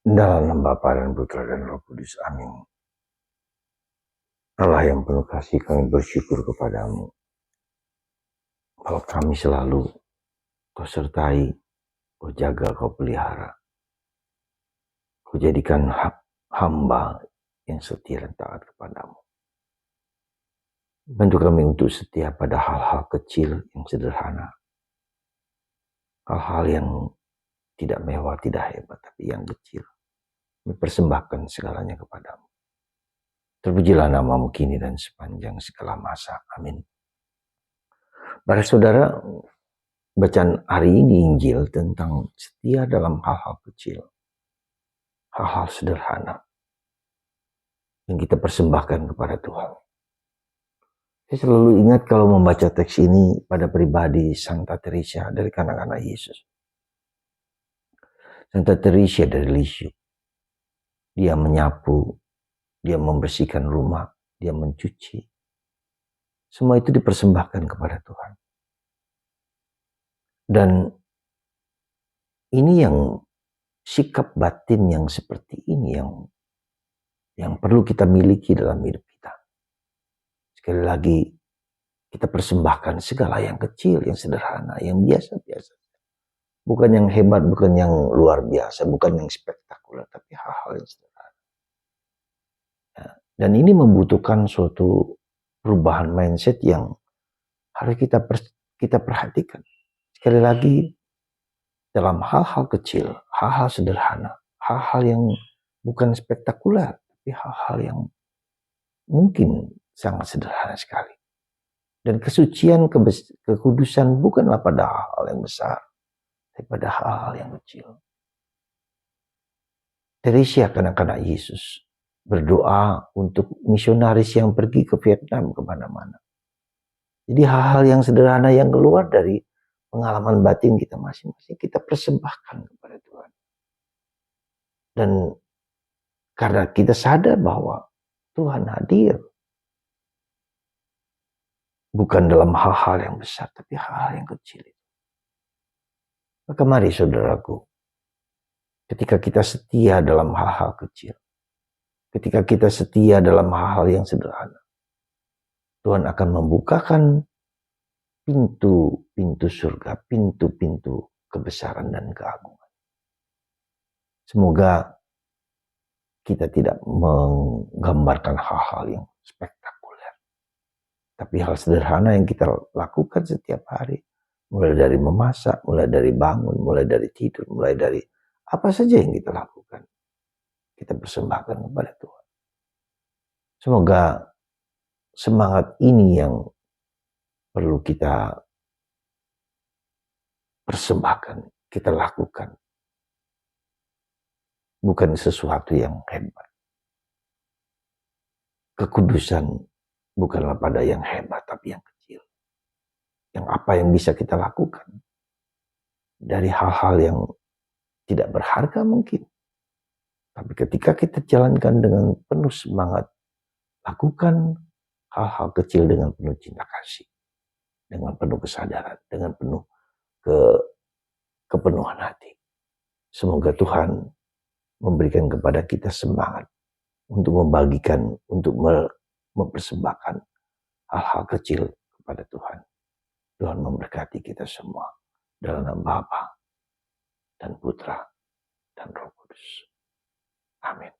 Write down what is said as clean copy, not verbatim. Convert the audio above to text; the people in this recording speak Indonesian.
Dalam nama Bapa dan Putra dan Roh Kudus. Amin. Allah yang penuh kasih, kami bersyukur kepadamu bahwa kami selalu kau sertai, kau jaga, kau pelihara. Kau jadikan hamba yang setia dan taat kepadamu. Bantu kami untuk setia pada hal-hal kecil yang sederhana. Hal-hal yang tidak mewah, tidak hebat, tapi yang kecil. Kami persembahkan segalanya kepadamu. Terpujilah namamu kini dan sepanjang segala masa. Amin. Para saudara, bacaan hari ini Injil tentang setia dalam hal-hal kecil. Hal-hal sederhana yang kita persembahkan kepada Tuhan. Saya selalu ingat kalau membaca teks ini pada pribadi Santa Teresa dari kanak-kanak Yesus. Santa Teresa dari Lisieux. Dia menyapu, dia membersihkan rumah, dia mencuci. Semua itu dipersembahkan kepada Tuhan. Dan ini yang sikap batin yang seperti ini yang perlu kita miliki dalam hidup kita. Sekali lagi, kita persembahkan segala yang kecil, yang sederhana, yang biasa-biasa. Bukan yang hebat, bukan yang luar biasa, bukan yang spektakuler, tapi hal-hal yang sederhana. Ya, dan ini membutuhkan suatu perubahan mindset yang harus kita perhatikan. Sekali lagi, dalam hal-hal kecil, hal-hal sederhana, hal-hal yang bukan spektakuler, tapi hal-hal yang mungkin sangat sederhana sekali. Dan kesucian, kekudusan bukanlah pada hal-hal yang besar, tapi pada hal-hal yang kecil. Teresa kanak-kanak Yesus berdoa untuk misionaris yang pergi ke Vietnam kemana-mana. Jadi hal-hal yang sederhana yang keluar dari pengalaman batin kita masing-masing, kita persembahkan kepada Tuhan. Dan karena kita sadar bahwa Tuhan hadir, bukan dalam hal-hal yang besar, tapi hal-hal yang kecil. Maka mari saudaraku, ketika kita setia dalam hal-hal kecil, ketika kita setia dalam hal-hal yang sederhana, Tuhan akan membukakan pintu-pintu surga, pintu-pintu kebesaran dan keagungan. Semoga kita tidak menggambarkan hal-hal yang spektakuler, tapi hal sederhana yang kita lakukan setiap hari. Mulai dari memasak, mulai dari bangun, mulai dari tidur, mulai dari apa saja yang kita lakukan. Kita persembahkan kepada Tuhan. Semoga semangat ini yang perlu kita persembahkan, kita lakukan. Bukan sesuatu yang hebat. Kekudusan bukanlah pada yang hebat, tapi yang kecil. Yang apa yang bisa kita lakukan. Dari hal-hal yang tidak berharga mungkin. Tapi ketika kita jalankan dengan penuh semangat, lakukan hal-hal kecil dengan penuh cinta kasih. Dengan penuh kesadaran, dengan penuh kepenuhan hati. Semoga Tuhan memberikan kepada kita semangat untuk membagikan, untuk mempersembahkan hal-hal kecil kepada Tuhan. Tuhan memberkati kita semua dalam nama Bapa dan Putra dan Roh Kudus. Amin.